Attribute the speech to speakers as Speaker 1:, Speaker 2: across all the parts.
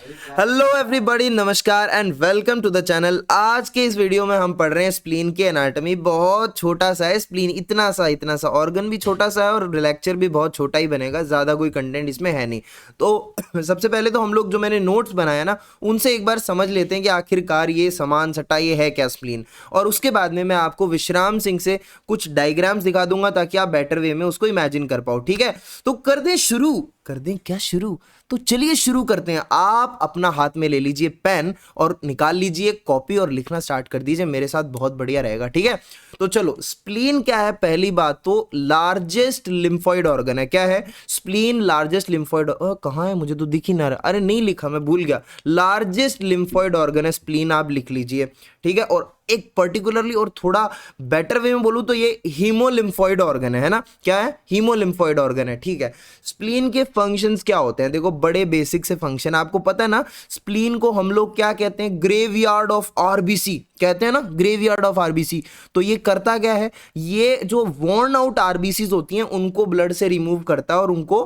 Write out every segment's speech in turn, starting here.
Speaker 1: Hello everybody, नमस्कार and welcome to the channel. आज के इस वीडियो में हम पढ़ रहे हैं स्प्लीन की एनाटॉमी। बहुत छोटा सा है स्प्लीन, इतना सा ऑर्गन भी छोटा सा है और लेक्चर भी बहुत छोटा ही बनेगा, ज़्यादा कोई कंटेंट इसमें है नहीं। तो सबसे पहले तो हम लोग जो मैंने नोट्स बनाया ना, उनसे एक बार समझ लेते हैं कि आखिरकार ये सामान सट्टा ये है क्या स्प्लीन। और उसके बाद में मैं आपको विश्राम सिंह से कुछ डायग्राम्स दिखा दूंगा ताकि आप बेटर वे में उसको इमेजिन कर पाओ। ठीक है, तो कर दें शुरू। कर दें क्या शुरू? तो चलिए शुरू करते हैं। आप अपना हाथ में ले लीजिए पेन और निकाल लीजिए कॉपी और लिखना स्टार्ट कर दीजिए मेरे साथ, बहुत बढ़िया रहेगा। ठीक है, तो चलो, स्प्लीन क्या है? पहली बात तो लार्जेस्ट लिम्फॉइड ऑर्गन है। क्या है स्प्लीन? Largest lymphoid. कहाँ है? मुझे तो दिख ही ना रहा। अरे नहीं लिखा, मैं भूल गया। लार्जेस्ट लिम्फॉइड ऑर्गन है स्प्लीन, आप लिख लीजिए। ठीक है, और एक पर्टिकुलरली और थोड़ा बेटर वे में बोलूं तो ये हीमोलिम्फॉइड ऑर्गन है ना? क्या है? हीमोलिम्फॉइड ऑर्गन है। ठीक है, स्प्लीन के फंक्शंस क्या होते हैं? देखो, बड़े बेसिक से फंक्शन आपको पता है ना। स्प्लीन को हम लोग क्या कहते हैं? ग्रेवयार्ड ऑफ आरबीसी कहते हैं ना, ग्रेवयार्ड ऑफ आरबीसी। तो ये करता क्या है? ये जो वॉर्न आउट आरबीसीज होती हैं उनको ब्लड से रिमूव करता है और उनको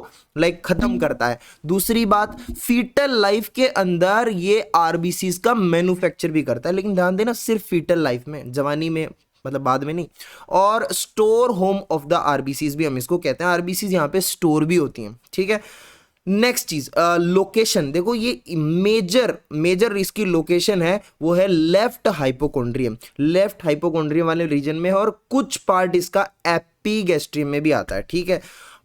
Speaker 1: खत्म करता है। दूसरी बात, फीटल लाइफ के अंदर ये आरबीसीज का मैन्युफैक्चर भी करता है, लेकिन ध्यान देना सिर्फ फीटल लाइफ में, जवानी में मतलब बाद में नहीं। और store home of the RBCs भी हम इसको कहते हैं। आरबीसीज यहाँ पे स्टोर भी होती हैं। ठीक है, नेक्स्ट चीज, लोकेशन। देखो, ये मेजर इसकी लोकेशन है वो है लेफ्ट हाइपोकोंड्रियम। लेफ्ट हाइपोकोंड्रियम वाले रीजन में है और कुछ पार्ट इसका एपिगैस्ट्रियम में भी आता है। ठीक है,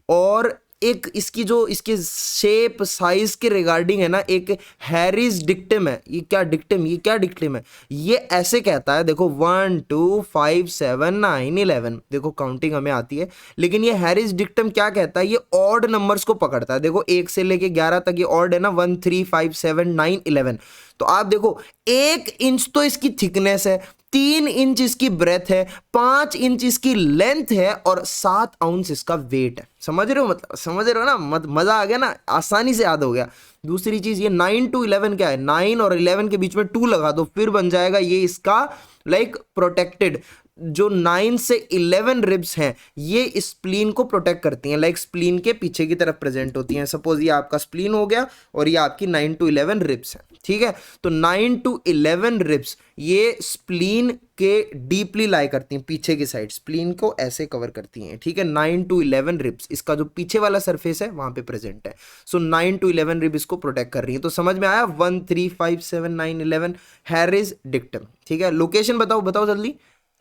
Speaker 1: और एक इसकी जो इसके शेप साइज के रिगार्डिंग है ना, एक हैरिस डिक्टम है। ये क्या डिक्टम है? ये ऐसे कहता है, देखो 1 2 5 7 9 11, देखो काउंटिंग हमें आती है, लेकिन ये हैरिस डिक्टम क्या कहता है? ये ऑड नंबर्स को पकड़ता है। देखो 1 से लेके 11 तक ये ऑड है ना, 1 3 5 7 9 11। तो आप देखो, 1 इंच तो इसकी थिकनेस है, 3 इंच इसकी ब्रेथ है, 5 इंच इसकी लेंथ है और 7 आउंस इसका वेट है। समझ रहे हो? मतलब समझ रहे हो ना? मजा आ गया ना, आसानी से याद हो गया। दूसरी चीज, ये 9 to 11 क्या है? 9 और 11 के बीच में 2 लगा दो, फिर बन जाएगा ये इसका प्रोटेक्टेड। जो 9 से 11 रिब्स हैं ये स्प्लीन को प्रोटेक्ट करती हैं, स्प्लीन के पीछे की तरफ प्रेजेंट होती हैं। सपोज ये आपका स्प्लीन हो गया और ये आपकी 9 to 11 रिब्स हैं। ठीक है, तो 9 to 11 रिब्स ये स्प्लीन के डीपली लाई करती हैं, पीछे की साइड स्प्लीन को ऐसे कवर करती हैं। ठीक है, 9 to 11 रिब्स इसका जो पीछे वाला सरफेस है वहां पे प्रेजेंट है। सो 9 to 11 रिब इसको प्रोटेक्ट कर रही है। तो समझ में आया? 1 3 5 7 9 11 हैरिस डिक्टम। ठीक है, लोकेशन बताओ जल्दी।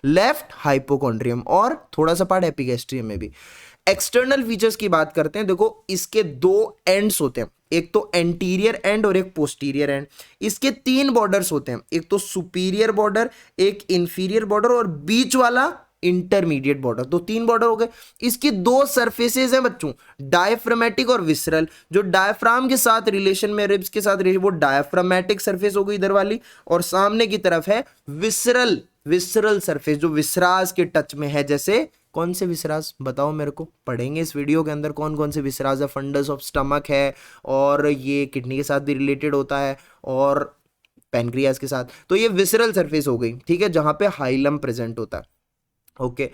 Speaker 1: लेफ्ट हाइपोकॉन्ड्रियम और थोड़ा सा पार्ट एपिगैस्ट्रियम में भी। एक्सटर्नल फीचर्स की बात करते हैं। देखो, इसके 2 एंड्स होते हैं, एक तो एंटीरियर एंड और एक पोस्टीरियर एंड। इसके 3 बॉर्डर्स होते हैं, एक तो सुपीरियर बॉर्डर, एक इंफीरियर बॉर्डर और बीच वाला इंटरमीडिएट बॉर्डर। तो 3 बॉर्डर हो गए। इसकी 2 सरफेसेस हैं बच्चों, डायफ्रामेटिक और विसरल। जो डायफ्राम के साथ रिलेशन में, रिब्स के साथ रिलेशन, वो डायफ्रामेटिक सरफेस हो गई इधर वाली, और सामने की तरफ है विसरल सरफेस जो विसराज के टच में है। जैसे कौन से विसराज बताओ मेरे को, पढ़ेंगे इस वीडियो के अंदर कौन कौन से विसराज है। फंडस ऑफ स्टमक है, और ये किडनी के साथ भी रिलेटेड होता है, और पैनक्रियाज के साथ। तो ये विसरल सरफेस हो गई। ठीक है, जहां पे हाइलम प्रेजेंट होता है। ओके,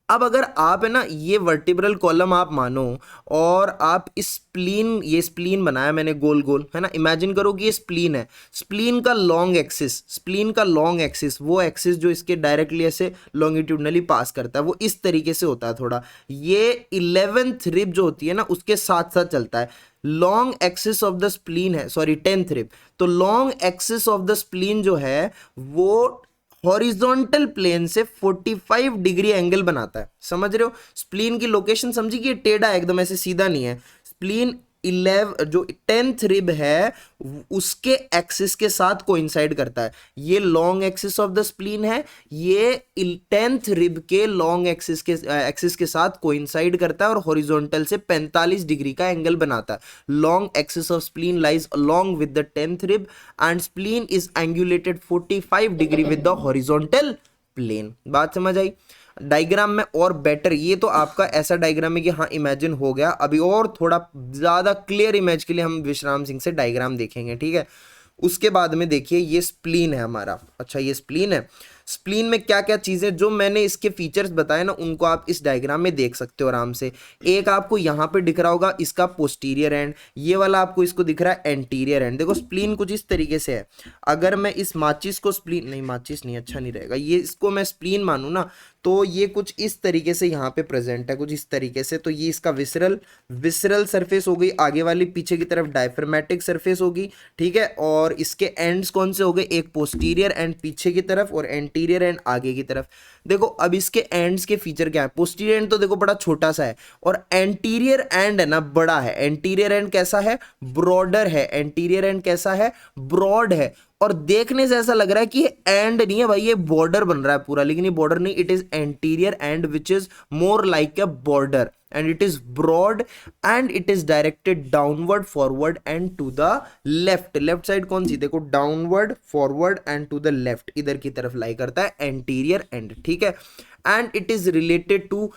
Speaker 1: अब अगर आप है ना ये वर्टिब्रल कॉलम आप मानो, और आप ये स्प्लीन बनाया मैंने गोल गोल, है ना? इमेजिन करो कि ये स्प्लीन है। स्प्लीन का लॉन्ग एक्सिस वो एक्सिस जो इसके डायरेक्टली ऐसे लॉन्गिट्यूडनली पास करता है, वो इस तरीके से होता है थोड़ा। ये 11th रिब जो होती है ना उसके साथ साथ चलता है। Long axis of the spleen है, सॉरी 10th रिब। तो long axis of the spleen जो है वो हॉरिजॉन्टल प्लेन से 45 डिग्री एंगल बनाता है। समझ रहे हो? स्प्लीन की लोकेशन समझी कि ये टेढ़ा है, एकदम ऐसे सीधा नहीं है। स्प्लीन 11 जो 10th रिब है उसके एक्सिस के साथ कोइंसाइड करता है। ये long axis of the spleen है, ये 10th रिब के लॉन्ग एक्सिस के साथ कोइंसाइड करता है और हॉरिजॉन्टल से 45 डिग्री का एंगल बनाता है। Long axis of spleen lies along with the 10th rib and spleen is angulated 45 degree with the horizontal plane. बात समझ आई? डायग्राम में और बेटर, ये तो आपका ऐसा डायग्राम है कि हाँ इमेजिन हो गया। अभी और थोड़ा ज्यादा क्लियर इमेज के लिए हम विश्राम सिंह से डायग्राम देखेंगे। ठीक है, उसके बाद में देखिए ये स्प्लीन है हमारा। अच्छा, ये स्प्लीन है। स्प्लीन में क्या क्या चीजें जो मैंने इसके फीचर्स बताए ना उनको आप इस डायग्राम में देख सकते हो आराम से। एक आपको यहाँ पे दिख रहा होगा इसका पोस्टीरियर एंड, ये वाला आपको इसको दिख रहा है एंटीरियर एंड। देखो स्प्लीन कुछ इस तरीके से है, अगर मैं इस माचिस को स्प्लीन नहीं, माचिस नहीं अच्छा नहीं रहेगा, ये इसको मैं स्प्लीन मानूं ना तो ये कुछ इस तरीके से यहाँ पे प्रेजेंट है, कुछ इस तरीके से। तो ये इसका विसरल सरफेस हो गई, आगे वाली पीछे की तरफ डायफ्रामेटिक सरफेस होगी, ठीक है। और इसके एंड्स कौन से हो गए, एक पोस्टीरियर एंड पीछे की तरफ और एंटीरियर एंड आगे की तरफ। देखो अब इसके एंड्स के फीचर क्या है, पोस्टीरियर एंड तो देखो बड़ा छोटा सा है और एंटीरियर एंड है ना बड़ा है। एंटीरियर एंड कैसा है, ब्रॉडर है। एंटीरियर एंड कैसा है, ब्रॉड है। और देखने से ऐसा लग रहा है कि ये एंड नहीं है भाई, ये बॉर्डर बन रहा है पूरा, लेकिन ये बॉर्डर नहीं, it is anterior and which is more like a border and it is broad and it is directed downward, forward and to the left। Left side कौन सी, देखो downward, forward and to the left, इधर की तरफ लाई करता है anterior end, ठीक है। And it is related to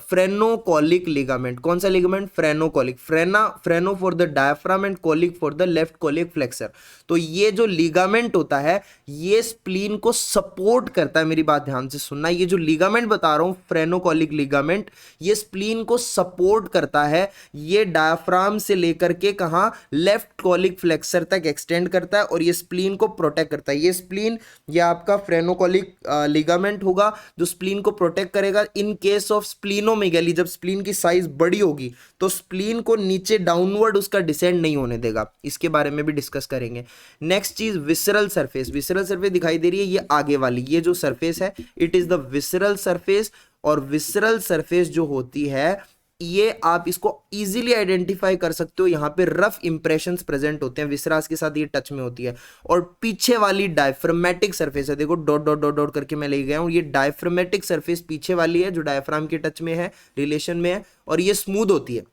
Speaker 1: phrenocolic ligament. कौन सा ligament, phrenocolic. Phreno for the diaphragm and colic for the left colic flexure. तो ये जो लिगामेंट होता है ये स्प्लीन को सपोर्ट करता है, मेरी बात ध्यान से सुनना, ये जो लिगामेंट बता रहा हूं फ्रेनोकॉलिक लिगामेंट, ये स्प्लीन को सपोर्ट करता है। ये डायफ्राम से लेकर के कहां, लेफ्ट कॉलिक फ्लेक्सर तक एक्सटेंड करता है और ये स्प्लीन को प्रोटेक्ट करता है। ये स्प्लीन, ये आपका फ्रेनोकॉलिक लिगामेंट होगा जो स्प्लीन को प्रोटेक्ट करेगा इन केस ऑफ स्प्लीनोमेगाली। जब स्प्लीन की साइज बड़ी होगी तो स्प्लीन को नीचे डाउनवर्ड उसका डिसेंड नहीं होने देगा, इसके बारे में भी डिस्कस करेंगे। नेक्स्ट चीज विसरल सरफेस। विसरल सरफेस दिखाई दे रही है, ये आगे वाली, ये जो सरफेस है it is the visceral surface. और विसरल सरफेस जो होती है ये आप इसको इजीली आइडेंटिफाई कर सकते हो, यहाँ पे रफ इंप्रेशंस प्रेजेंट होते हैं, विसरास के साथ ये टच में होती है। और पीछे वाली डायफ्रामेटिक सरफेस है, देखो डॉट डॉट डॉट डॉट करके मैं ले गया हूँ, ये डायफ्रामेटिक सरफेस पीछे वाली है जो डायफ्राम के टच में है, रिलेशन में है, और ये स्मूथ होती है,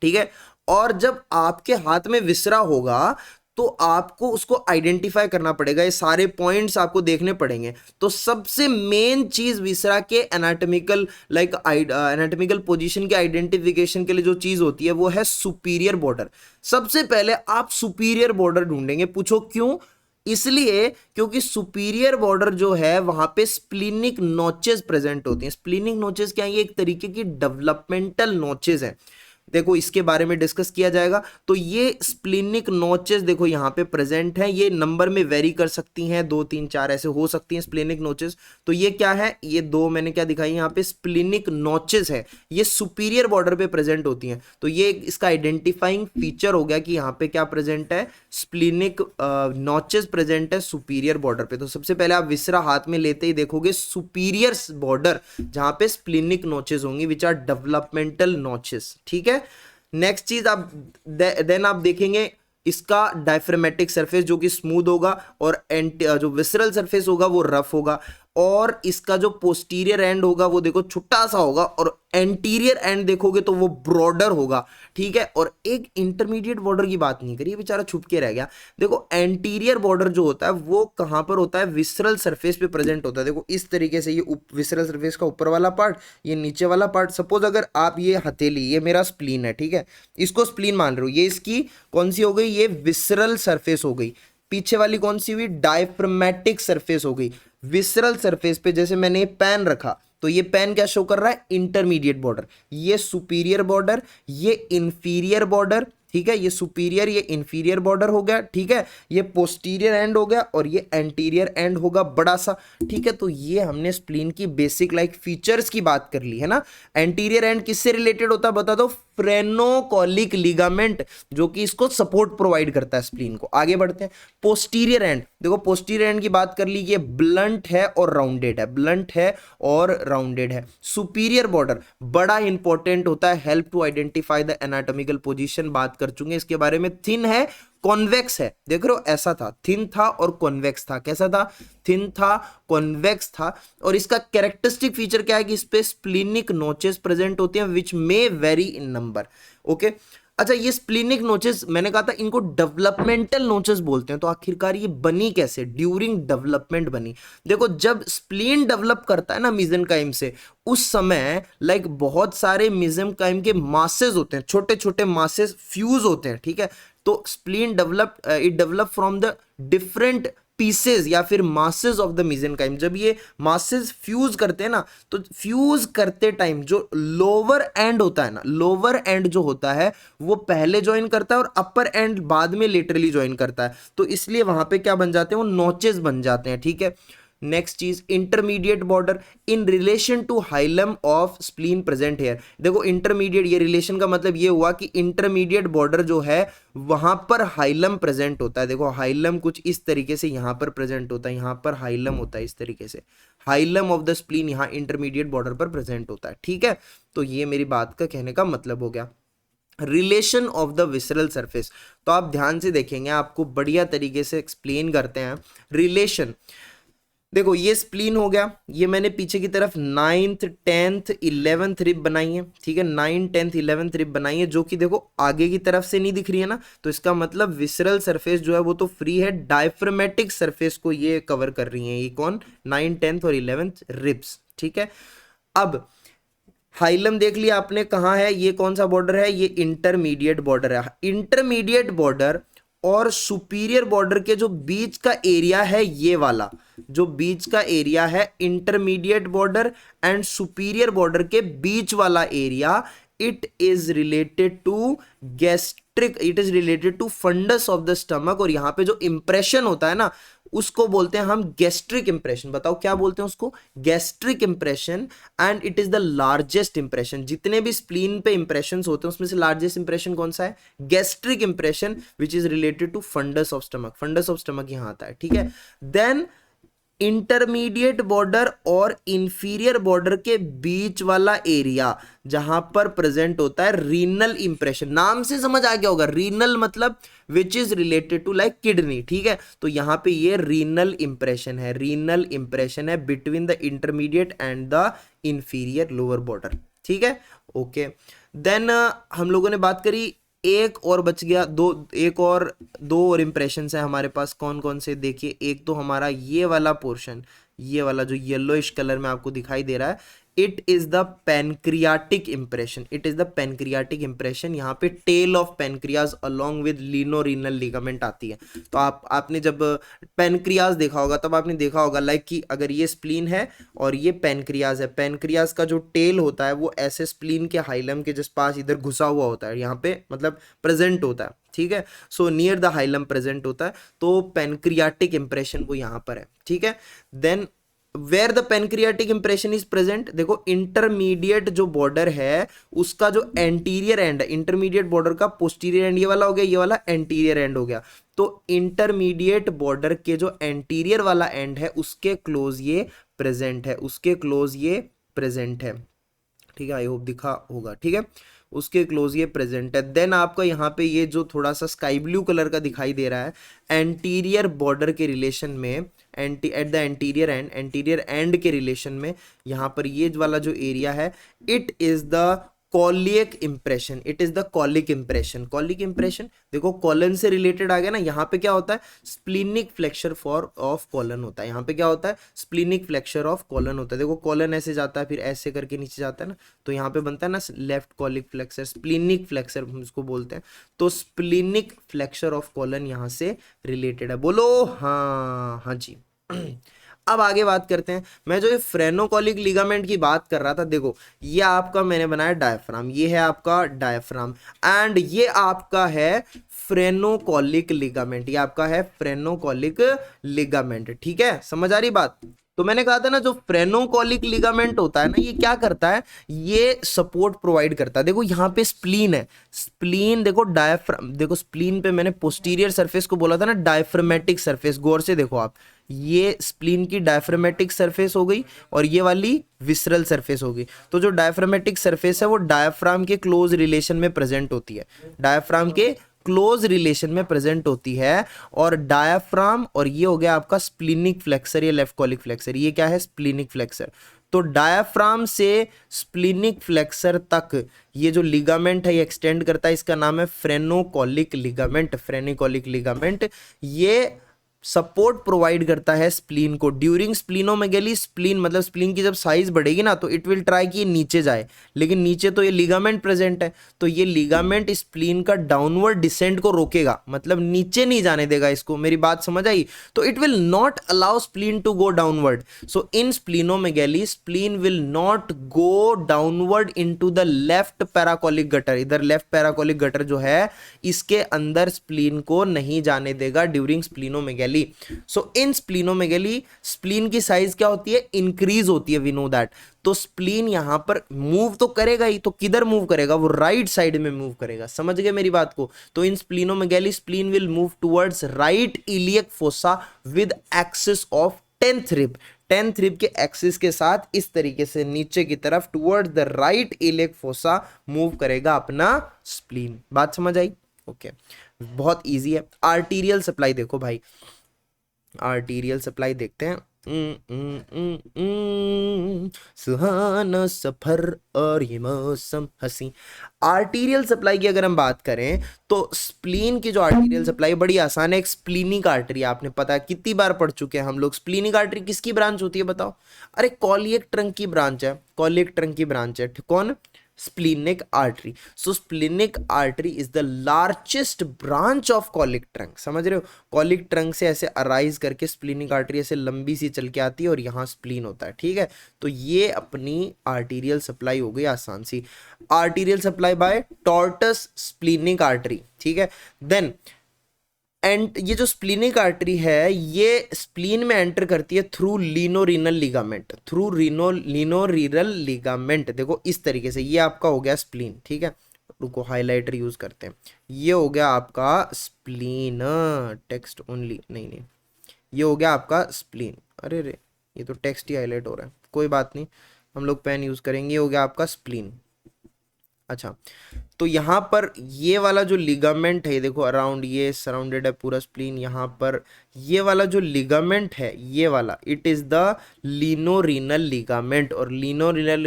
Speaker 1: ठीक है। और जब आपके हाथ में विसरा होगा तो आपको उसको आइडेंटिफाई करना पड़ेगा, ये सारे पॉइंट्स आपको देखने पड़ेंगे। तो सबसे मेन चीज विसरा के एनाटॉमिकल एनाटॉमिकल पोजीशन के आइडेंटिफिकेशन के लिए जो चीज होती है वो है सुपीरियर बॉर्डर। सबसे पहले आप सुपीरियर बॉर्डर ढूंढेंगे, पूछो क्यों, इसलिए क्योंकि सुपीरियर बॉर्डर जो है वहां पे स्प्लीनिक नोचेस प्रेजेंट होती हैं। स्प्लीनिक नोचेस क्या है, ये एक तरीके की डेवलपमेंटल नोचेस हैं, देखो इसके बारे में डिस्कस किया जाएगा। तो ये स्प्लीनिक नोचेस देखो यहाँ पे प्रेजेंट है, ये नंबर में वेरी कर सकती हैं, 2 3 4 ऐसे हो सकती हैं स्प्लीनिक नोचेस। तो ये क्या है, ये 2 मैंने क्या दिखाई यहाँ पे स्प्लीनिक नोचेस है, ये सुपीरियर बॉर्डर पे प्रेजेंट होती हैं। तो ये इसका आइडेंटिफाइंग फीचर हो गया कि यहाँ पे क्या प्रेजेंट है, स्प्लीनिक नोचेस प्रेजेंट है सुपीरियर बॉर्डर पे। तो सबसे पहले आप विसरा हाथ में लेते ही देखोगे सुपीरियर बॉर्डर जहां पे स्प्लीनिक नोचेस होंगी विच आर डेवलपमेंटल नोचेस, ठीक है। नेक्स्ट चीज आप देन आप देखेंगे इसका डायफ्रामेटिक सरफेस जो कि स्मूथ होगा और जो विसरल सरफेस होगा वो रफ होगा। और इसका जो पोस्टीरियर एंड होगा वो देखो छोटा सा होगा और एंटीरियर एंड देखोगे तो वो ब्रॉडर होगा, ठीक है। और एक इंटरमीडिएट बॉर्डर की बात नहीं करी, बेचारा छुप के रह गया। देखो एंटीरियर बॉर्डर जो होता है वो कहां पर होता है, विसरल सरफेस पे प्रेजेंट होता है। देखो इस तरीके से, ये विसरल सरफेस का ऊपर वाला पार्ट, ये नीचे वाला पार्ट। सपोज अगर आप ये हथेली, ये मेरा स्प्लीन है, ठीक है, इसको स्प्लीन मान रहे हो, ये इसकी कौन सी हो गई, ये विसरल सरफेस हो गई। पीछे वाली कौन सी हुई, डायफ्रामेटिक सरफेस हो गई। विसरल सरफेस पे जैसे मैंने ये पेन रखा तो ये पेन क्या शो कर रहा है, इंटरमीडिएट बॉर्डर, ये सुपीरियर बॉर्डर, ये इंफीरियर बॉर्डर, ठीक है। ये सुपीरियर, ये इंफीरियर बॉर्डर हो गया, ठीक है। ये पोस्टीरियर एंड हो गया और ये एंटीरियर एंड होगा बड़ा सा, ठीक है। तो ये हमने स्प्लीन की बेसिक फीचर्स की बात कर ली है ना। एंटीरियर एंड किससे रिलेटेड होता है बता दो, फ्रेनोकॉलिक लिगामेंट जो कि इसको सपोर्ट प्रोवाइड करता है स्प्लीन को। आगे बढ़ते हैं, पोस्टीरियर एंड। देखो पोस्टीरियर एंड की बात कर ली, ये ब्लंट है और राउंडेड है, ब्लंट है और राउंडेड है। सुपीरियर बॉर्डर बड़ा इंपॉर्टेंट होता है, help to identify the anatomical position, बात कर चुके हैं इसके बारे में। थिन है, कॉन्वेक्स है, देख रहे हो ऐसा था, थिन था और कॉन्वेक्स था। कैसा था, थिन था, कॉन्वेक्स था। और इसका कैरेक्टरिस्टिक फीचर क्या है कि इस पे स्प्लीनिक नोचेस प्रेजेंट होते हैं विच मे वेरी इन नंबर, ओके। अच्छा, ये स्प्लीनिक नोचेस मैंने कहा था इनको डेवलपमेंटल नोचेस बोलते हैं, तो आखिरकार ये बनी कैसे, ड्यूरिंग डेवलपमेंट बनी। देखो जब स्प्लीन डेवलप करता है ना मीजेनकाइम से, उस समय बहुत सारे मीजेनकाइम के मासेस होते हैं, छोटे छोटे मासेस फ्यूज होते हैं, ठीक है। तो spleen develop from the different pieces या फिर मासेस ऑफ द मेसेनकाइम। जब ये मासेस फ्यूज करते हैं ना, तो फ्यूज करते टाइम जो लोअर एंड होता है ना, लोअर एंड जो होता है वो पहले ज्वाइन करता है और अपर एंड बाद में लेटरली ज्वाइन करता है, तो इसलिए वहां पे क्या बन जाते हैं, वो नोचेस बन जाते हैं। ठीक है, नेक्स्ट चीज, intermediate border in relation to hilum of spleen present here. देखो इंटरमीडिएट, ये रिलेशन का मतलब ये हुआ कि इंटरमीडिएट बॉर्डर जो है वहां पर हाइलम प्रेजेंट होता है। देखो हाइलम कुछ इस तरीके से यहां पर प्रेजेंट होता है, यहां पर हाइलम होता है इस तरीके से, हाइलम ऑफ द स्प्लीन यहां इंटरमीडिएट बॉर्डर पर प्रेजेंट होता है। ठीक है, तो ये मेरी बात का कहने का मतलब हो गया। Relation of the visceral surface, तो आप ध्यान से देखेंगे, आपको बढ़िया तरीके से एक्सप्लेन करते हैं रिलेशन। देखो ये स्प्लीन हो गया, ये मैंने पीछे की तरफ 9th 10th 11th रिब बनाई है। ठीक है, 9 10th 11th रिब बनाई है, जो कि देखो आगे की तरफ से नहीं दिख रही है ना, तो इसका मतलब विसरल सरफेस जो है वो तो फ्री है, डायफ्रामेटिक सरफेस को ये कवर कर रही है। ये कौन, 9 10th और 11th रिब्स। ठीक है, अब हाइलम देख लिया आपने कहाँ है, ये कौन सा बॉर्डर है, ये इंटरमीडिएट बॉर्डर है। इंटरमीडिएट बॉर्डर और सुपीरियर बॉर्डर के जो बीच का एरिया है, ये वाला जो बीच का एरिया है, intermediate border and superior border के बीच वाला area, it is related to gastric, it is related to fundus of the stomach. और यहां पे जो इंप्रेशन होता है ना, उसको बोलते हैं हम गैस्ट्रिक इंप्रेशन। बताओ क्या बोलते हैं उसको, gastric impression. And it is the largest impression, जितने भी स्प्लीन पे इंप्रेशंस होते हैं उसमें से लार्जेस्ट इंप्रेशन कौन सा है, gastric impression, which is related to fundus of stomach. Fundus of stomach यहां आता है। ठीक है, देन इंटरमीडिएट बॉर्डर और इंफीरियर बॉर्डर के बीच वाला एरिया जहां पर प्रेजेंट होता है रीनल इंप्रेशन। नाम से समझ आ गया होगा, रीनल मतलब which is related to like kidney. ठीक है, तो यहां पे ये रीनल इंप्रेशन है, रीनल इंप्रेशन है between the intermediate and the inferior lower border. ठीक है, ओके। देन हम लोगों ने बात करी, एक और बच गया, दो और इंप्रेशंस है हमारे पास। कौन कौन से, देखिए, एक तो हमारा ये वाला पोर्शन, ये वाला जो येलोइश कलर में आपको दिखाई दे रहा है, it is the pancreatic impression, it is the pancreatic impression. यहाँ पे tail of pancreas along with lienorenal ligament आती है। तो आपने जब पैनक्रियाज देखा होगा तब आपने देखा होगा लाइक कि अगर ये स्प्लीन है और ये पैनक्रियाज है, पैनक्रियाज का जो टेल होता है वो ऐसे स्प्लीन के हाइलम के जिस पास इधर घुसा हुआ होता है, यहाँ पे मतलब प्रेजेंट होता है। ठीक है, so near the hilum present होता है, तो पैनक्रियाटिक इंप्रेशन वो यहाँ पर है। ठीक है, then where the pancreatic impression is present, देखो इंटरमीडिएट जो बॉर्डर है उसका जो एंटीरियर एंड है, इंटरमीडिएट बॉर्डर का पोस्टीरियर एंड ये वाला हो गया, ये वाला एंटीरियर एंड हो गया। तो इंटरमीडिएट बॉर्डर के जो एंटीरियर वाला एंड है उसके क्लोज ये प्रेजेंट है, उसके क्लोज ये प्रेजेंट है। ठीक है, आई होप दिखा होगा। ठीक है, उसके क्लोज ये प्रेजेंट है। देन आपका यहाँ पे ये जो थोड़ा सा स्काई ब्लू कलर का दिखाई दे रहा है, एंटीरियर बॉर्डर के रिलेशन में, एट द एंटीरियर एंड के रिलेशन में यहाँ पर ये वाला जो एरिया है, it is the colic impression, it is the colic impression. Colic impression देखो कॉलन से रिलेटेड आ गया ना, यहाँ पे क्या होता है, splenic flexure for of colon होता है। यहाँ पे क्या होता है, स्प्लीनिक फ्लेक्चर ऑफ कॉलन होता है। देखो कॉलन ऐसे जाता है फिर ऐसे करके नीचे जाता है ना, तो यहाँ पे बनता है ना left colic flexor, splenic flexor हम इसको बोलते हैं। तो स्प्लीनिक फ्लेक्चर ऑफ कॉलन यहाँ से रिलेटेड है। बोलो हाँ, हाँ जी। अब आगे बात करते हैं, मैं जो ये फ्रेनोकॉलिक लिगामेंट की बात कर रहा था, देखो ये आपका मैंने बनाया डायफ्राम, ये है आपका डायफ्राम, एंड ये आपका है फ्रेनोकॉलिक लिगामेंट, ये आपका है फ्रेनोकॉलिक लिगामेंट। ठीक है, समझ आ रही बात। तो मैंने कहा था ना जो फ्रेनोकॉलिक लिगामेंट होता है ना, ये क्या करता है, ये सपोर्ट प्रोवाइड करता है। देखो यहाँ पे स्प्लीन है, स्प्लीन देखो डायफ्राम, देखो स्प्लीन पे मैंने पोस्टीरियर सरफेस को बोला था ना डायफ्रामेटिक सरफेस, गौर से देखो आप, ये स्प्लीन की डायफ्रामेटिक सरफेस हो गई और ये वाली विसरल सरफेस हो गई। तो जो डायफ्रामेटिक सरफेस है वो डायफ्राम के क्लोज रिलेशन में प्रेजेंट होती है, डायफ्राम के क्लोज रिलेशन में प्रेजेंट होती है। और डायफ्राम और ये हो गया आपका स्प्लीनिक फ्लेक्सर, ये लेफ्ट कॉलिक फ्लेक्सर, ये क्या है, स्प्लीनिक फ्लेक्सर। तो डायफ्राम से स्प्लीनिक फ्लेक्सर तक ये जो लिगामेंट है ये एक्सटेंड करता है, इसका नाम है फ्रेनोकॉलिक लिगामेंट, फ्रेनोकॉलिक लिगामेंट। ये सपोर्ट प्रोवाइड करता है स्प्लीन को ड्यूरिंग स्प्लीनोमेगेली। स्प्लीन मतलब स्प्लीन की जब साइज बढ़ेगी ना तो इट विल ट्राई कि ये नीचे जाए, लेकिन नीचे तो ये लिगामेंट प्रेजेंट है, तो ये लिगामेंट स्प्लीन का डाउनवर्ड डिसेंट को रोकेगा, मतलब नीचे नहीं जाने देगा इसको। मेरी बात समझ आई? तो it will not allow spleen to go downward. So in splenomegaly spleen will not go downward into the left paracolic gutter. इधर लेफ्ट पैराकोलिक गटर जो है इसके अंदर स्प्लीन को नहीं जाने देगा during splenomegaly. So in splenomegaly spleen की साइज क्या होती है? इंक्रीज होती है, वी नो दैट। तो स्प्लीन यहां पर मूव तो करेगा ही, तो किधर मूव करेगा? वो राइट साइड में मूव करेगा। समझ गए मेरी बात को? तो in splenomegaly spleen will move towards right iliac fossa with axis of 10th rib. 10th rib के एक्सिस के साथ इस तरीके से नीचे की तरफ towards the right iliac fossa move करेगा अपना स्प्लीन। बात समझ आई? ओके, बहुत इजी है। आर्टीरियल सप्लाई देखो भाई, आर्टीरियल सप्लाई देखते हैं। सुहाना सफर और ये मौसम हंसी। आर्टीरियल सप्लाई की अगर हम बात करें तो स्प्लीन की जो आर्टीरियल सप्लाई बड़ी आसान है। एक स्प्लीनिक आर्टरी, आपने पता है कितनी बार पढ़ चुके हैं हम लोग। स्प्लीनिक आर्टरी किसकी ब्रांच होती है बताओ? अरे कॉलिएक ट्रंक की ब्रांच है, कॉलिएक ट्रंक की ब्रांच है। कौन? Splenic artery. So splenic artery is the largest branch of colic trunk. समझ रहे हो? कॉलिक ट्रंक से ऐसे अराइज करके स्प्लीनिक आर्टरी ऐसे लंबी सी चल के आती है और यहाँ स्प्लीन होता है। ठीक है, तो ये अपनी आर्टीरियल सप्लाई हो गई आसान सी। Arterial supply by tortuous splenic artery. ठीक है, देन एंड ये जो स्प्लीनिक आर्टरी है ये स्प्लीन में एंटर करती है through lienorenal ligament. Through lienorenal ligament. देखो इस तरीके से, ये आपका हो गया स्प्लीन। ठीक है, रुको हाइलाइटर यूज करते हैं। ये हो गया आपका स्प्लीन, टेक्स्ट ओनली, नहीं नहीं, ये हो गया आपका स्प्लीन। अरे रे, ये तो टेक्स्ट ही हाईलाइट हो रहा है, कोई बात नहीं, हम लोग पेन यूज करेंगे। ये हो गया आपका स्प्लीन। अच्छा, तो यहाँ पर ये वाला जो लिगामेंट है, देखो अराउंड ये सराउंडेड है पूरा स्प्लीन। यहाँ पर ये वाला जो लिगामेंट है, ये वाला, इट इज द लीनोरीनल लिगामेंट। और लीनोरीनल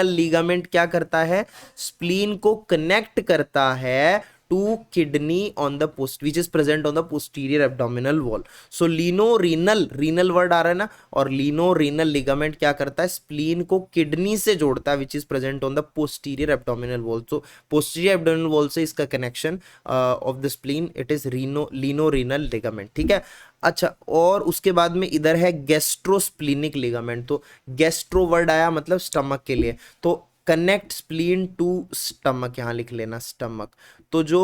Speaker 1: लिगामेंट क्या करता है? स्प्लीन को कनेक्ट करता है to kidney on the post which is present on the posterior abdominal wall. So lienorenal, renal word आ रहा है ना, और लीनोरीनल लिगामेंट क्या करता है? स्प्लीन को किडनी से जोड़ता है which is present on the posterior abdominal wall. So posterior abdominal wall से इसका connection of the spleen, it is lienorenal ligament. ठीक है, अच्छा, और उसके बाद में इधर है गैस्ट्रोस्प्लीनिक लिगामेंट। तो गैस्ट्रो वर्ड आया मतलब स्टमक के लिए, तो कनेक्ट स्प्लीन टू स्टमक, यहां लिख लेना स्टमक। तो जो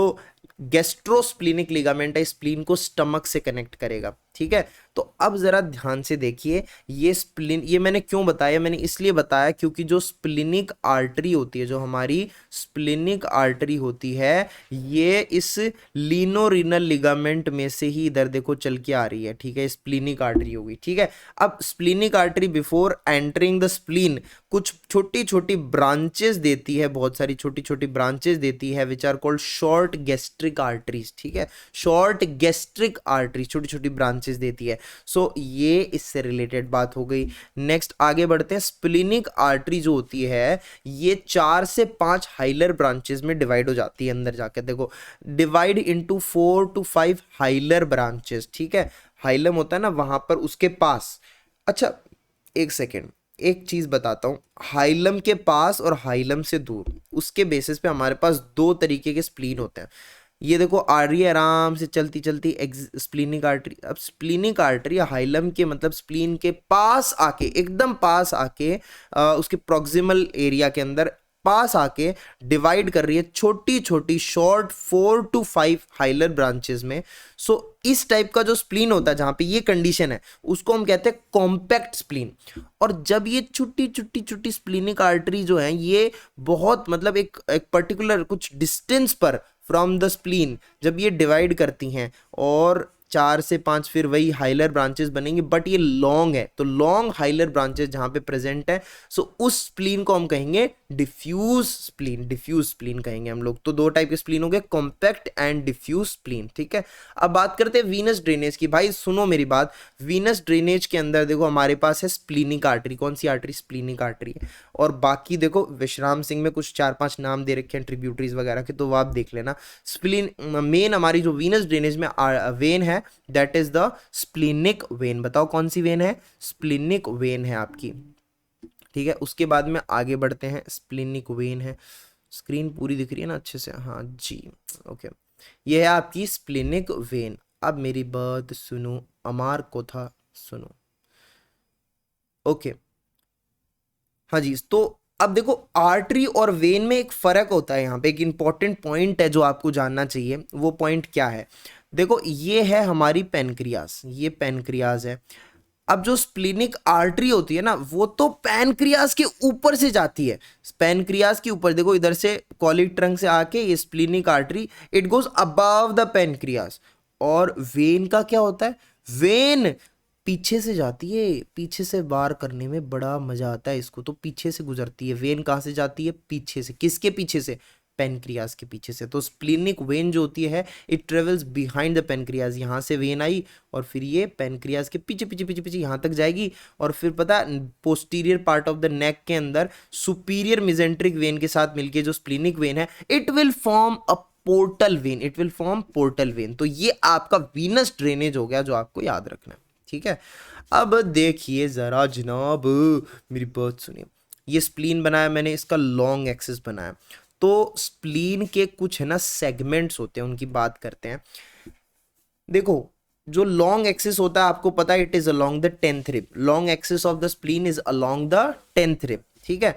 Speaker 1: गैस्ट्रोस्प्लीनिक लिगामेंट है स्प्लीन को स्टमक से कनेक्ट करेगा। ठीक है, तो अब जरा ध्यान से देखिए, ये स्प्लीन, ये मैंने क्यों बताया? मैंने इसलिए बताया क्योंकि जो स्प्लीनिक आर्टरी होती है, जो हमारी स्प्लीनिक आर्टरी होती है, ये इस लीनोरीनल लिगामेंट में से ही इधर देखो चल के आ रही है। ठीक है, स्प्लीनिक आर्टरी होगी। ठीक है, अब splenic artery before entering the spleen कुछ छोटी छोटी ब्रांचेस देती है, बहुत सारी छोटी छोटी ब्रांचेस देती है which are called short gastric arteries. ठीक है, शॉर्ट गैस्ट्रिक आर्टरी छोटी छोटी ब्रांचेस देती है। सो ये इससे रिलेटेड बात हो गई। नेक्स्ट आगे बढ़ते हैं। स्प्लीनिक आर्टरी जो होती है ये 4 से 5 हाइलर ब्रांचेस में डिवाइड हो जाती है। अंदर जाके देखो, divide into 4 to 5 hilar branches. ठीक है, हाइलम होता है ना वहां पर उसके पास। अच्छा एक सेकेंड, एक चीज बताता हूं, हाइलम के पास और हाइलम से दूर, उसके बेसिस पे हमारे पास 2 तरीके के स्प्लीन होते हैं। ये देखो आ रही है आराम से चलती चलती स्प्लीनिक आर्टरी। अब स्प्लीनिक आर्टरी हाइलम के मतलब स्प्लीन के पास आके, एकदम पास आके, उसके प्रोक्सिमल एरिया के अंदर पास आके डिवाइड कर रही है छोटी छोटी शॉर्ट 4 to 5 हाइलर ब्रांचेस में। सो इस टाइप का जो स्प्लीन होता है जहां पे ये कंडीशन है उसको हम कहते हैं कॉम्पैक्ट स्प्लीन। और जब ये छोटी छोटी छोटी स्प्लीनिक आर्टरी जो है ये बहुत मतलब एक पर्टिकुलर कुछ डिस्टेंस पर फ्रॉम द स्प्लीन जब ये डिवाइड करती हैं और 4 से 5 फिर वही हाइलर ब्रांचेस बनेंगे, बट ये लॉन्ग है, तो लॉन्ग हाइलर ब्रांचेस जहां पे प्रेजेंट है, सो उस स्प्लीन को हम कहेंगे डिफ्यूज स्प्लीन। डिफ्यूज स्प्लीन कहेंगे हम लोग। तो 2 टाइप के स्प्लीन हो गए, कॉम्पैक्ट एंड डिफ्यूज स्प्लीन। ठीक है, अब बात करते हैं वीनस ड्रेनेज की। भाई सुनो मेरी बात, वीनस ड्रेनेज के अंदर देखो हमारे पास है स्प्लीनिक आर्टरी। कौन सी आर्टरी? स्प्लीनिक आर्टरी है। और बाकी देखो विश्राम सिंह में कुछ 4-5 नाम दे रखे हैं ट्रिब्यूटरीज वगैरह के, तो वो आप देख लेना। स्प्लीन मेन हमारी जो वीनस ड्रेनेज में वेन है that is the splenic when. बताओ कौन सी वेन है? स्प्लीनिक वेन है आपकी, ठीक है। उसके बाद में आगे बढ़ते हैं, स्प्लीनिक वेन है, स्क्रीन पूरी दिख रही है ना अच्छे से? हाँ जी, ओके। ये है आपकी स्प्लीनिक वेन। अब मेरी बात सुनो, अमार को था सुनो, ओके। हाँ जी, तो अब देखो आर्टरी और वेन में एक फर्क होता है। यहाँ पे एक इंपॉर्टेंट पॉइंट है जो आपको जानना चाहिए। वो पॉइंट क्या है? देखो ये है हमारी पैनक्रियास, ये पैनक्रियास है। अब जो स्प्लीनिक आर्टरी होती है ना, वो तो पैनक्रियास के ऊपर से जाती है, पैनक्रियास के ऊपर। देखो इधर से कॉलिक ट्रंक से आके ये splenic artery it goes above the pancreas. और वेन का क्या होता है? वेन पीछे से जाती है, पीछे से वार करने में बड़ा मजा आता है इसको, तो पीछे से गुजरती है। वेन कहाँ से जाती है? पीछे से। किसके पीछे से? पेनक्रियास के पीछे से। तो स्प्लीनिक वेन जो होती है it travels behind the pancreas. यहाँ से वेन आई और फिर ये पेनक्रियास के पीछे पीछे पीछे पीछे यहाँ तक जाएगी, और फिर पता posterior part of the neck के अंदर सुपीरियर मिजेंट्रिक वेन के साथ मिलके जो स्प्लीनिक वेन है it will form a portal vein, it will form portal vein. तो ये आपका वीनस ड्रेनेज हो गया जो आपको याद रखना है, ठीक है। अब देखिए जरा जनाब, मेरी बात सुनिए। ये स्प्लीन बनाया मैंने, इसका लॉन्ग एक्सिस बनाया। तो स्प्लीन के कुछ है ना सेगमेंट्स होते हैं, उनकी बात करते हैं। देखो जो लॉन्ग एक्सिस होता है आपको पता है it is along the 10th rib. Long axis of the spleen is along the 10th rib, ठीक है।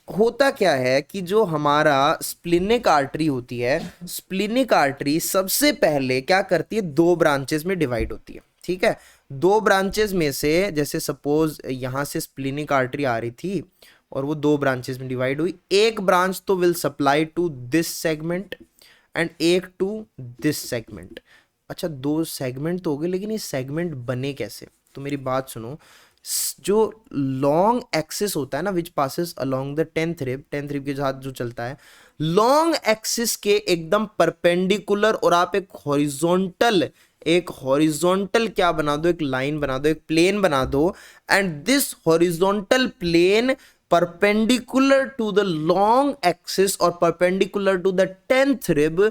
Speaker 1: होता क्या है कि जो हमारा स्प्लीनिक आर्टरी होती है, स्प्लीनिक आर्टरी सबसे पहले क्या करती है? दो ब्रांचेस में डिवाइड होती है, ठीक है। दो ब्रांचेस में से, जैसे सपोज यहां से स्प्लीनिक आर्टरी आ रही थी और वो दो ब्रांचेस में डिवाइड हुई। एक ब्रांच तो will supply to this segment and एक टू दिस सेगमेंट। अच्छा दो सेगमेंट तो हो गए, लेकिन ये सेगमेंट बने कैसे? तो मेरी बात सुनो, जो लॉन्ग एक्सिस होता है ना विच passes along the 10th rib, 10th rib के साथ जो चलता है, लॉन्ग एक्सिस के एकदम परपेंडिकुलर, और आप एक हॉरिजॉन्टल क्या बना दो? एक लाइन बना दो, एक प्लेन बना दो। And this horizontal plane perpendicular to the long axis or perpendicular to the 10th rib,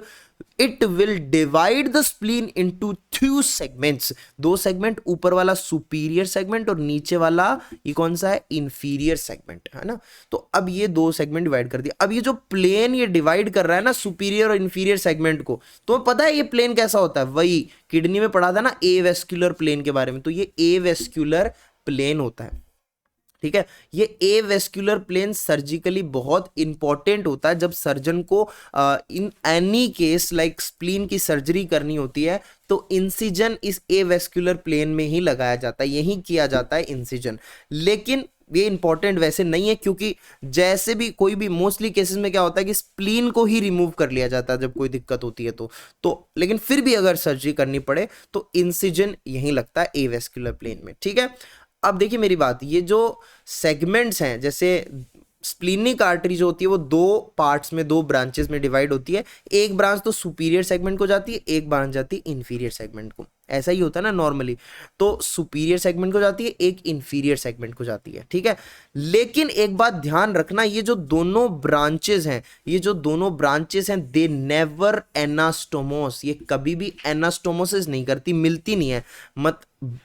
Speaker 1: it will divide the spleen into two segments। दो सेगमेंट, ऊपर वाला सुपीरियर सेगमेंट और नीचे वाला ये कौन सा है? इंफीरियर सेगमेंट, है ना। तो अब ये दो सेगमेंट डिवाइड कर दिया। अब ये जो प्लेन ये डिवाइड कर रहा है ना सुपीरियर और इंफीरियर सेगमेंट को, तो पता है ये प्लेन कैसा होता है? वही किडनी में पढ़ा था ना एवेस्क्युलर प्लेन के बारे में, तो ये एवेस्क्युलर प्लेन होता है, ठीक है। ये एवेस्क्युलर प्लेन सर्जिकली बहुत इंपॉर्टेंट होता है। जब सर्जन को in any case like spleen की सर्जरी करनी होती है तो इंसिजन इस एवेस्क्युलर प्लेन में ही लगाया जाता है, यही किया जाता है इंसिजन। लेकिन ये इंपॉर्टेंट वैसे नहीं है, क्योंकि जैसे भी कोई भी मोस्टली केसेस में क्या होता है कि स्प्लीन को ही रिमूव कर लिया जाता है जब कोई दिक्कत होती है तो लेकिन फिर भी अगर सर्जरी करनी पड़े तो इंसिजन यही लगता है एवेस्क्युलर प्लेन में, ठीक है। अब देखिए मेरी बात, ये जो सेगमेंट्स हैं, जैसे स्प्लीनिक आर्टरी जो होती है वो दो पार्ट्स में, दो ब्रांचेस में डिवाइड होती है। एक ब्रांच तो सुपीरियर सेगमेंट को जाती है, एक ब्रांच जाती है इंफीरियर सेगमेंट को। ऐसा ही होता है ना नॉर्मली। तो सुपीरियर सेगमेंट को जाती है, एक इंफीरियर सेगमेंट को जाती है, ठीक है। लेकिन एक बात ध्यान रखना, ये जो दोनों ब्रांचेस हैं दे नेवर एनास्टोमोस, ये कभी भी एनास्टोमोसिस नहीं करती, मिलती नहीं है।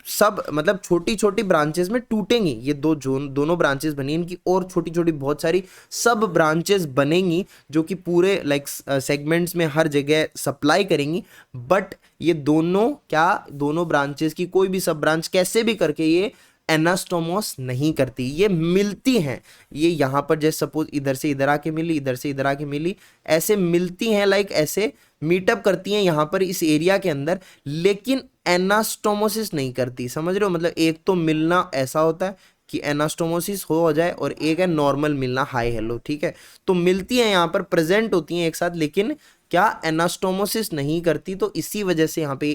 Speaker 1: सब मतलब छोटी छोटी ब्रांचेस में टूटेंगी। ये दोनों ब्रांचेस बनी, इनकी और छोटी छोटी बहुत सारी सब ब्रांचेस बनेंगी जो कि पूरे लाइक सेगमेंट्स में हर जगह सप्लाई करेंगी। बट ये दोनों ब्रांचेस की कोई भी सब ब्रांच कैसे भी करके ये एनास्टोमोस नहीं करती, ये मिलती हैं। ये यहाँ पर जैसे सपोज इधर से इधर आके मिली, इधर से इधर आके मिली, ऐसे मिलती हैं, लाइक ऐसे मीटअप करती हैं यहाँ पर इस एरिया के अंदर, लेकिन एनास्टोमोसिस नहीं करती। समझ रहे हो? मतलब एक तो मिलना ऐसा होता है कि एनास्टोमोसिस हो जाए, और एक है नॉर्मल मिलना, हाई हेलो, ठीक है। तो मिलती हैं यहाँ पर, प्रेजेंट होती हैं एक साथ, लेकिन क्या एनास्टोमोसिस नहीं करती। तो इसी वजह से यहाँ पे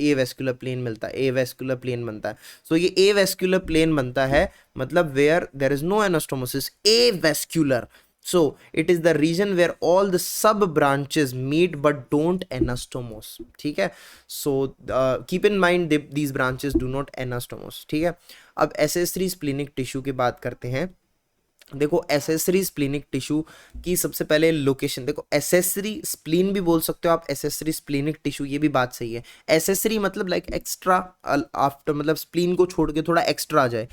Speaker 1: एवेस्क्युलर प्लेन मिलता है, एवेस्क्युलर प्लेन बनता है। सो ये एवेस्क्युलर प्लेन बनता है, मतलब where there is no anastomosis, avascular. So it is the region where all the sub branches meet but don't anastomose, ठीक है। So keep in mind these branches do not anastomose, ठीक है। अब SS3 splenic tissue की बात करते हैं। देखो एसेसरी स्प्लीनिक टिश्यू की सबसे पहले लोकेशन देखो, एसेसरी स्प्लीन भी बोल सकते हो आप, एसेसरी स्प्लीनिक टिश्यू, ये भी बात सही है। एसेसरी मतलब लाइक एक्स्ट्रा, आफ्टर मतलब स्प्लीन को छोड़ के थोड़ा एक्स्ट्रा आ जाए।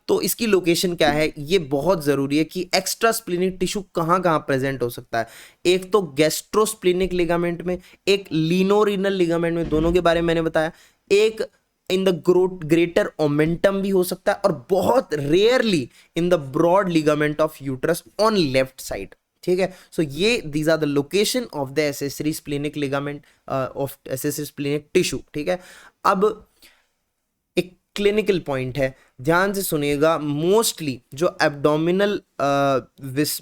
Speaker 1: तो इसकी लोकेशन क्या है, ये बहुत जरूरी है कि एक्स्ट्रा स्प्लीनिक टिश्यू कहाँ कहाँ प्रेजेंट हो सकता है। एक तो गैस्ट्रोस्प्लीनिक लिगामेंट में, एक लीनोरिनल लिगामेंट में, दोनों के बारे में मैंने बताया। एक इन द ग्रेटर ओमेंटम भी हो सकता है, और बहुत rarely in the broad ligament of uterus on left side. ठीक है, सो ये these are the location of the accessory splenic ligament of accessory splenic tissue. ठीक है, अब एक क्लिनिकल पॉइंट है, ध्यान से सुनिएगा। मोस्टली जो abdominal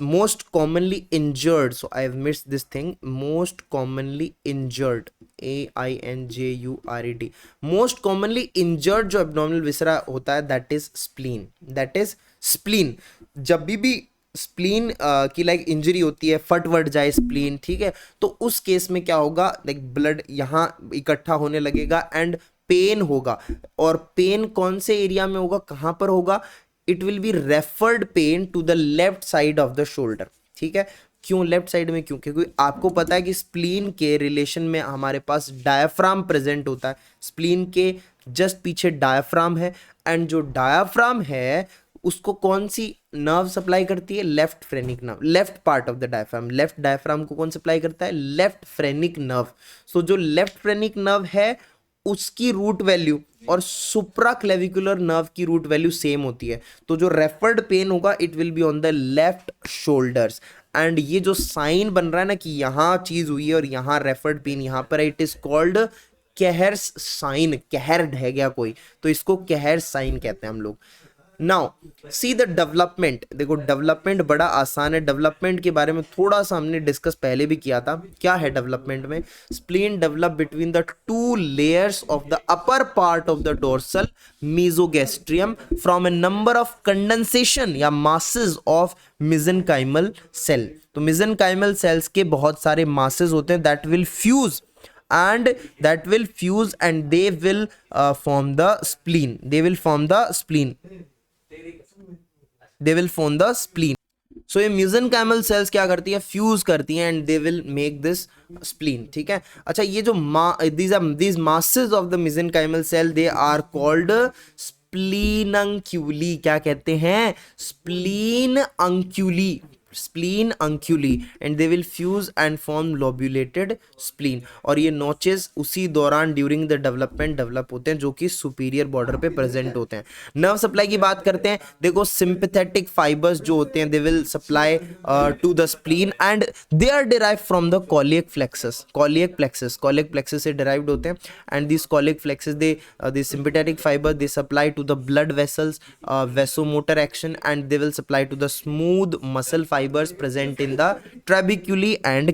Speaker 1: most commonly injured, so I have missed this thing, most commonly injured, AINJURED, most commonly injured जो एब्डोमिनल विसरा होता है, that is spleen, that is spleen. जब भी स्प्लीन की लाइक इंजरी होती है, फट वट जाए स्प्लीन, ठीक है, तो उस केस में क्या होगा, लाइक ब्लड यहाँ इकट्ठा होने लगेगा एंड पेन होगा। और पेन कौन से एरिया में होगा, कहां पर होगा, it will be referred pain to the left side of the shoulder. ठीक है, क्यों लेफ्ट साइड में, क्यों, क्योंकि आपको पता है कि स्प्लीन के रिलेशन में हमारे पास डायाफ्राम प्रेजेंट होता है। स्प्लीन के जस्ट पीछे डायाफ्राम है, एंड जो डायाफ्राम है उसको कौन सी नर्व सप्लाई करती है, left phrenic nerve, left part of the diaphragm. Left diaphragm को कौन सप्लाई करता है, लेफ्ट फ्रेनिक नर्व। सो जो लेफ्ट फ्रेनिक नर्व है उसकी रूट वैल्यू और सुप्रा क्लेविकुलर नर्व की रूट वैल्यू सेम होती है। तो जो रेफर्ड पेन होगा it will be on the left shoulders. And ये जो साइन बन रहा है ना कि यहां चीज हुई है और यहां रेफर्ड पेन यहां पर है, it is called Kehr's sign. केहर ढह गया कोई, तो इसको केहर साइन कहते हैं हम लोग। Now see the development. देखो डेवलपमेंट बड़ा आसान है, डेवलपमेंट के बारे में थोड़ा सा हमने डिस्कस पहले भी किया था। क्या है डेवलपमेंट में, spleen develop between the two layers of the upper part of the dorsal mesogastrium from a number of condensation या मासेस ऑफ मेसेनकाइमल सेल। तो मेसेनकाइमल सेल्स के बहुत सारे मासेस होते हैं that will fuse and that will fuse and they will form the spleen, they will form the spleen, they will form the spleen। so ये mesenchymal cells क्या करती है, फ्यूज करती हैं and they will make this spleen। ठीक है, अच्छा ये जो these masses of the mesenchymal cell they are called spleenunculi। क्या कहते हैं, spleenunculi, spleenunculi, and they will fuse and form lobulated spleen. और ये नोचेस उसी दौरान ड्यूरिंग द डेवलपमेंट डेवलप होते हैं जो कि सुपीरियर बॉर्डर पे प्रेजेंट होते हैं। नर्व सप्लाई की बात करते हैं, देखो सिंपैथेटिक फाइबर्स जो होते हैं they will supply to the spleen and they are derive from the coeliac plexus. Coeliac plexus से डिराइव्ड होते हैं and this coeliac plexus they sympathetic fiber they supply to the blood vessels vasomotor action, and they will supply to the smooth muscle fibers present in the trabeculae and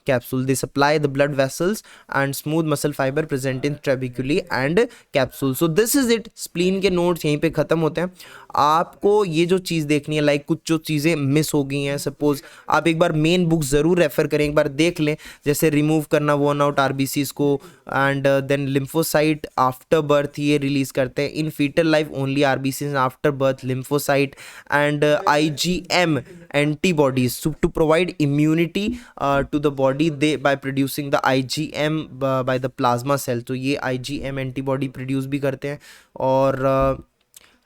Speaker 1: capsule they supply the blood vessels and smooth muscle fiber present in trabeculae and capsule। so this is it, spleen के notes यहीं पे खत्म होते हैं। आपको ये जो चीज़ देखनी है, लाइक कुछ जो चीज़ें मिस हो गई हैं, सपोज आप एक बार मेन बुक ज़रूर रेफर करें, एक बार देख लें, जैसे रिमूव करना वर्न आउट आरबीसीज को, and then lymphocyte after birth ये रिलीज करते हैं। In fetal life only RBCs after birth lymphocyte and IgM antibodies to provide immunity to the body they by producing the IgM by the plasma cell। तो ये IgM antibody produce भी करते हैं और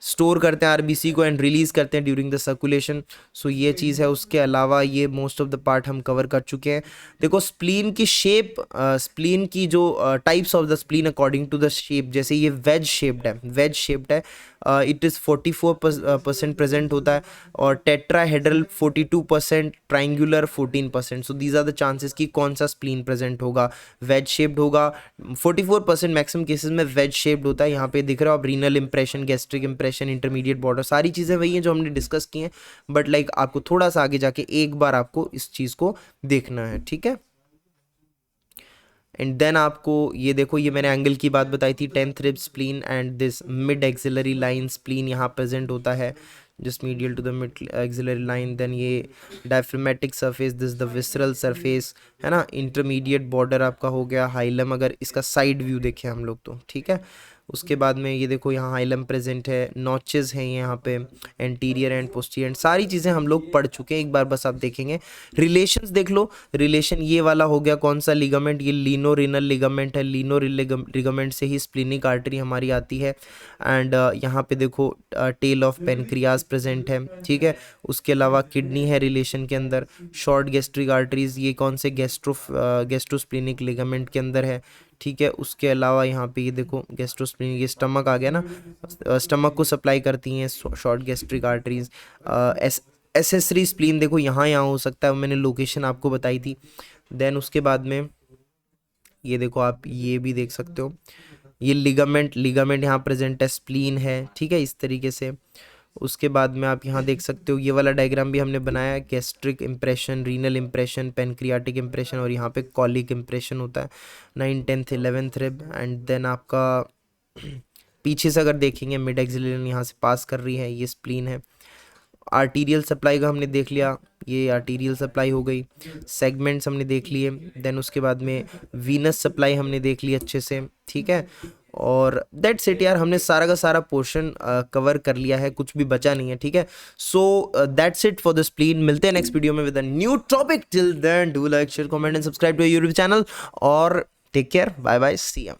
Speaker 1: store करते हैं आरबीसी को and release करते हैं ड्यूरिंग द सर्कुलेशन। सो ये चीज़ है, उसके अलावा ये मोस्ट ऑफ द पार्ट हम कवर कर चुके हैं। देखो स्प्लीन की शेप, स्प्लीन की जो types of the spleen according to the shape, जैसे ये वेज शेप्ड है, इट इज़ 44% प्रेजेंट होता है, और tetrahedral 42%, triangular 14%। So these are the chances कि कौन सा स्प्लीन प्रेजेंट होगा, वेज शेप्ड होगा। 44% मैक्सिमम केसेस में वेज शेप्ड होता है। यहाँ पे दिख रहा हो आप, renal impression, gastric impression, intermediate border, सारी चीज़ें वही हैं जो हमने डिस्कस की हैं, बट लाइक आपको थोड़ा सा आगे जाके एक बार आपको इस चीज़ को देखना है। ठीक है, एंड देन आपको ये देखो, ये मैंने एंगल की बात बताई थी, 10th rib spleen and this mid axillary line spleen यहाँ प्रेजेंट होता है, just medial to the mid axillary line. Then ये diaphragmatic surface, this the visceral surface है ना, इंटरमीडिएट बॉर्डर आपका हो गया हाइलम, अगर इसका साइड व्यू देखें हम लोग तो। ठीक है, उसके बाद में ये देखो यहाँ हाइलम प्रेजेंट है, नॉचेस हैं यहाँ पे, एंटीरियर एंड पोस्टीरियर एंड सारी चीज़ें हम लोग पढ़ चुके हैं। एक बार बस आप देखेंगे, रिलेशंस देख लो। रिलेशन ये वाला हो गया कौन सा लिगामेंट, ये लीनोरिनल लिगामेंट है। लीनो लिगामेंट से ही स्प्लीनिक आर्टरी हमारी आती है। एंड यहाँ पे देखो टेल ऑफ पेनक्रियाज प्रेजेंट है, ठीक है। उसके अलावा किडनी है रिलेशन के अंदर, शॉर्ट गैस्ट्रिक आर्टरीज ये कौन से गैस्ट्रोस्प्लीनिक लिगामेंट के अंदर है, ठीक है। उसके अलावा यहाँ पे ये देखो गैस्ट्रोस्प्लीनिक, ये स्टमक आ गया ना, स्टमक को सप्लाई करती हैं short gastric arteries. Accessory spleen देखो यहाँ यहाँ हो सकता है, मैंने लोकेशन आपको बताई थी। देन उसके बाद में ये देखो आप ये भी देख सकते हो, ये लिगामेंट यहाँ प्रेजेंट है, स्प्लीन है, ठीक है, इस तरीके से। उसके बाद में आप यहाँ देख सकते हो ये वाला डायग्राम भी हमने बनाया है, gastric impression, renal impression, pancreatic impression और यहाँ पे कॉलिक इंप्रेशन होता है 9th 10th 11th rib. And then आपका पीछे से अगर देखेंगे मिड एक्सिलरी यहाँ से पास कर रही है, ये स्प्लीन है। आर्टीरियल सप्लाई का हमने देख लिया, ये आर्टीरियल सप्लाई हो गई। सेगमेंट्स हमने देख लिए। देन उसके बाद में वीनस सप्लाई हमने देख ली अच्छे से, ठीक है। और दैट्स इट यार, हमने सारा का सारा पोर्शन कवर कर लिया है, कुछ भी बचा नहीं है, ठीक है। So that's it for the spleen. मिलते हैं नेक्स्ट वीडियो में with a new topic. Till then do like share comment and subscribe to YouTube channel और take care, bye bye, see you.